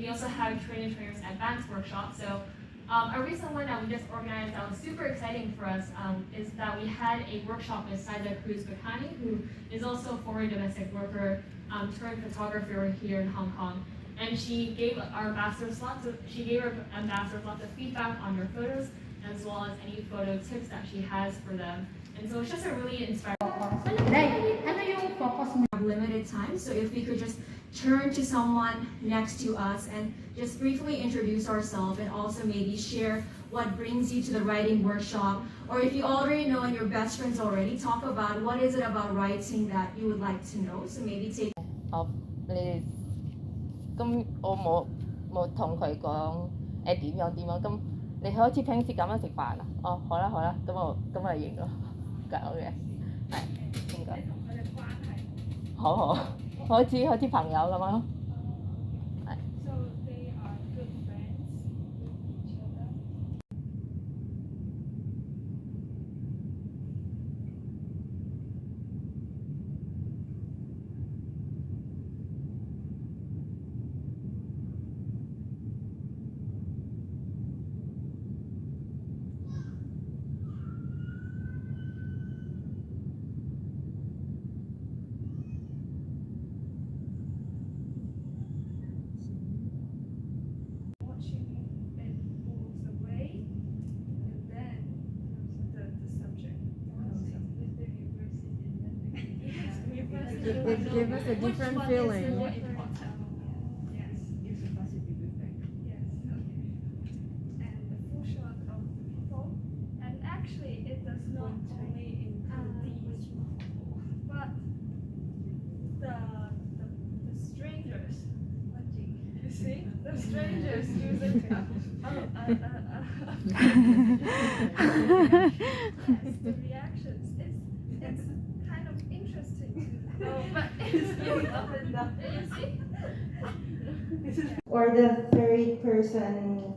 we also have trainers advanced workshop. So a recent one that we just organized that was super exciting for us is that we had a workshop with Saida Cruz-Bacani, who is also a foreign domestic worker turned photographer here in Hong Kong. And she gave our ambassadors lots of feedback on their photos, as well as any photo tips that she has for them. And so it's just a really inspiring. Limited time, so if we could just turn to someone next to us and just briefly introduce ourselves and also maybe share what brings you to the writing workshop, or if you already know and your best friends already, talk about what is it about writing that you would like to know. So maybe take 咁我冇同佢講點樣，咁你好似平時咁樣食飯啊？哦，好啦，咁我認咯，咁嘅係應該。好，好似朋友咁樣咯。So they are good friends with each other. It gives us a different feeling. Yes, it's a positive effect. Yes, okay. And the full shot of the people, and actually it does not only include these, but the strangers. You see, the strangers using yes, the reactions. It's kind of interesting to know, but it's really up and down. You see? Or the third person,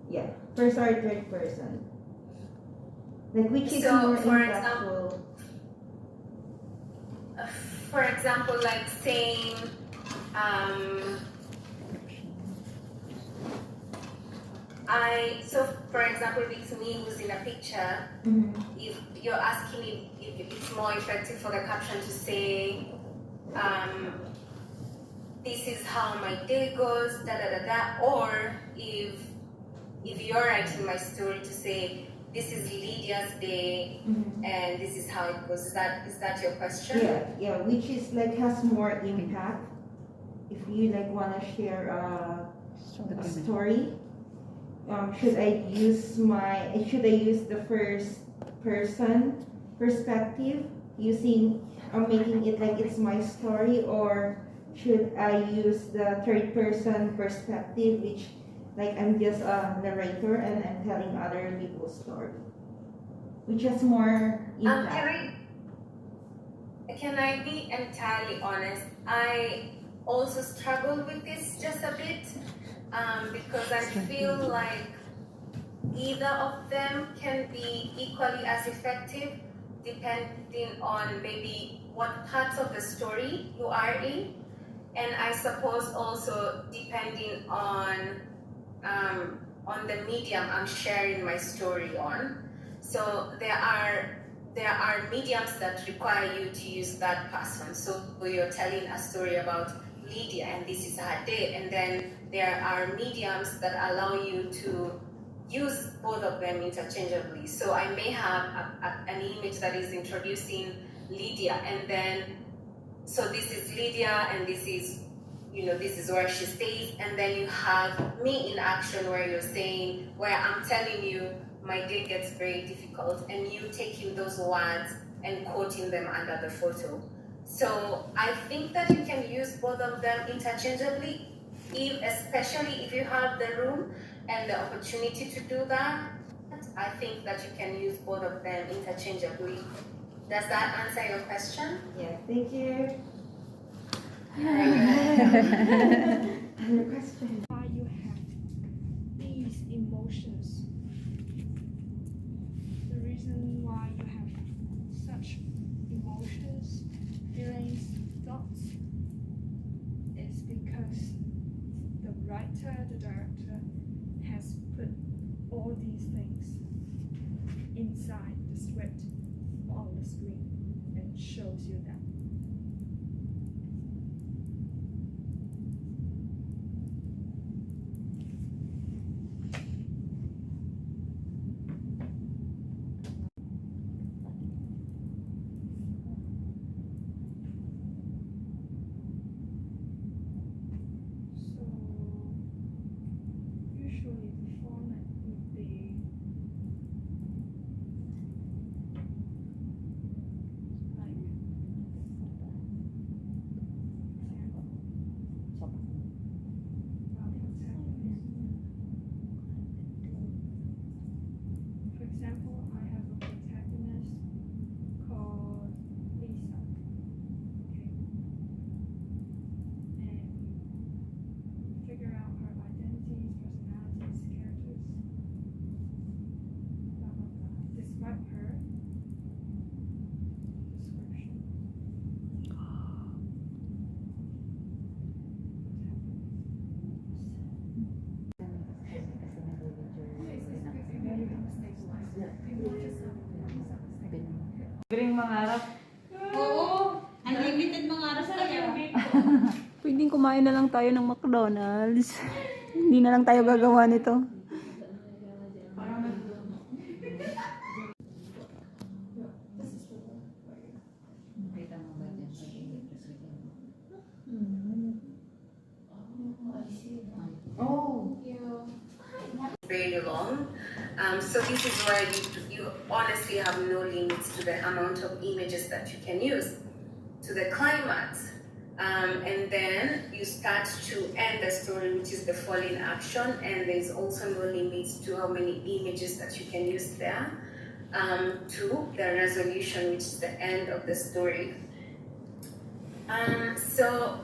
yeah, first or third person. Like which is more impactful? For example, like saying, so for example, it's me who's in a picture. If you're asking if it's more effective for the caption to say, this is how my day goes, or if you're writing my story to say, this is Lydia's day, and this is how it goes. Is that your question? Yeah, which is like has more impact. If you like want to share a story, should I use the first person perspective, making it like it's my story, or should I use the third person perspective, which like I'm just a narrator and I'm telling other people's story, which has more impact? Can I be entirely honest? I also struggle with this just a bit, because I feel like either of them can be equally as effective depending on maybe what parts of the story you are in, and I suppose also depending on the medium I'm sharing my story on. So there are mediums that require you to use that person. So you're telling a story about Lydia and this is her day, and then there are mediums that allow you to use both of them interchangeably. So I may have an image that is introducing Lydia, and then so this is Lydia and this is where she stays, and then you have me in action where I'm telling you my day gets very difficult, and you taking those words and quoting them under the photo. So I think that you can use both of them interchangeably, especially if you have the room and the opportunity to do that. I think that you can use both of them interchangeably. Does that answer your question? Yeah, thank you. Another question. Why you have these emotions? The reason why you have such emotions, feelings, thoughts is because has put all these things inside the script on the screen and shows you that. So usually the format would be like for example, I have a protagonist called Lisa. Okay. And figure out her identities, personalities, characters, blah blah blah. Describe her. Description. Libreng mangarap. Oo, unlimited mga aras kaya. Pwedeng kumain na lang tayo ng McDonald's. Hindi na lang tayo gagawa nito. Very long. So this is where you honestly have no limits to the amount of images that you can use to the climax. And then you start to end the story, which is the falling action, and there's also no limits to how many images that you can use there, to the resolution, which is the end of the story. So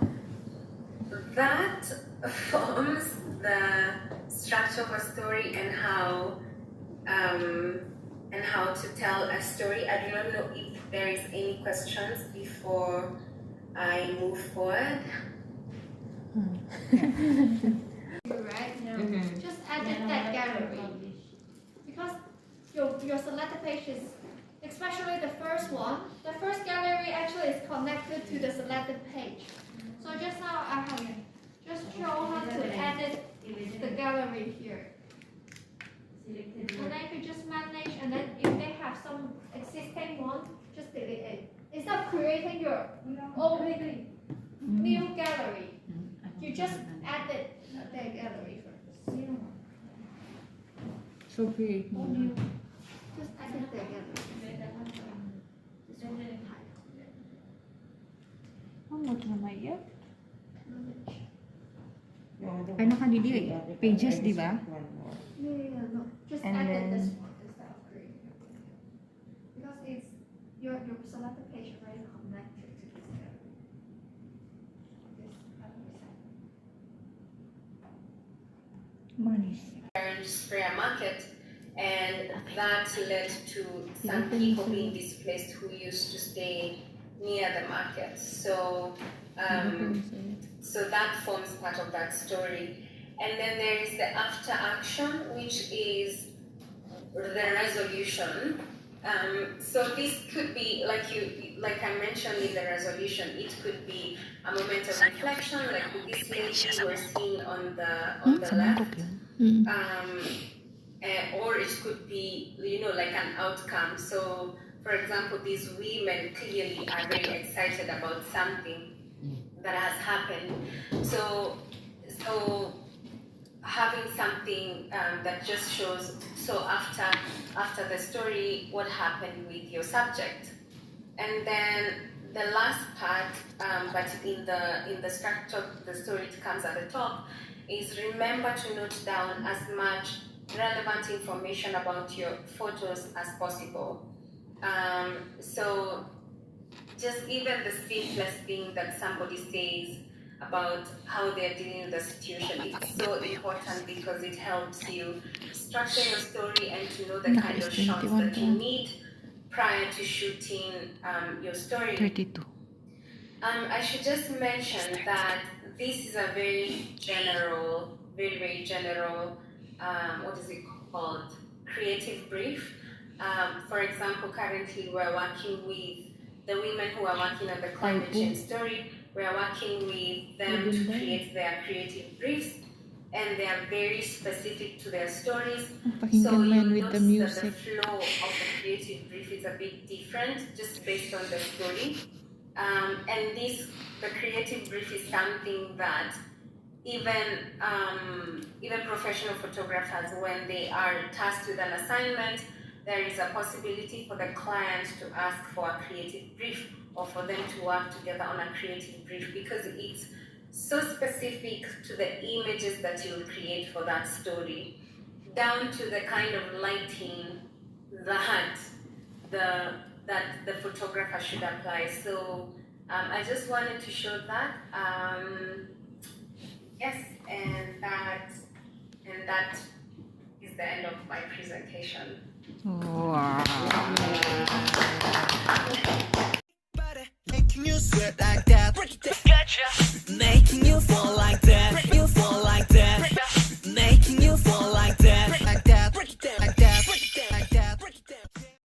that forms the structure of a story and how to tell a story. I do not know if there is any questions before I move forward. Right? Just edit that gallery. Because your selected pages, especially the first one, the first gallery actually is connected to the selected page. So just now I have just show how to edit the gallery here. And then you just manage, and then if they have some existing one, just delete it. Instead of creating your own new gallery, you just edit the gallery first. So create mo. Just edit the gallery. Ano ito na maiyak? Manage. Ano ka dili? Pages, di ba? Yeah, no. Just And edit then- this one instead of creating. Because it's your selected page already connected to this gallery. This gallery set. Manis. Sprayer market, and that led to some people being displaced who used to stay near the market. So so that forms part of that story. And then there is the after action, which is the resolution. So this could be like I mentioned in the resolution, it could be a moment of reflection, like with this lady we're seeing on the left. Or it could be, like an outcome. So, for example, these women clearly are very excited about something that has happened. So having something that just shows, so after the story, what happened with your subject. And then the last part, but in the structure of the story, it comes at the top, is remember to note down as much relevant information about your photos as possible. So just even the simplest thing that somebody says about how they're dealing with the situation is so important because it helps you structure your story and to know the kind of shots that you need prior to shooting your story. 32. I should just mention that this is a very general, very, very general what is it called, creative brief. For example, currently we're working with the women who are working on the climate change story. We're working with them to create their creative briefs, and they are very specific to their stories. So you notice that the flow of the creative brief is a bit different just based on the story. And the creative brief is something that even professional photographers, when they are tasked with an assignment, there is a possibility for the client to ask for a creative brief or for them to work together on a creative brief, because it's so specific to the images that you'll create for that story, down to the kind of lighting that the photographer should apply. So I just wanted to show that. Yes, and that is the end of my presentation. Wow. Making you sweat.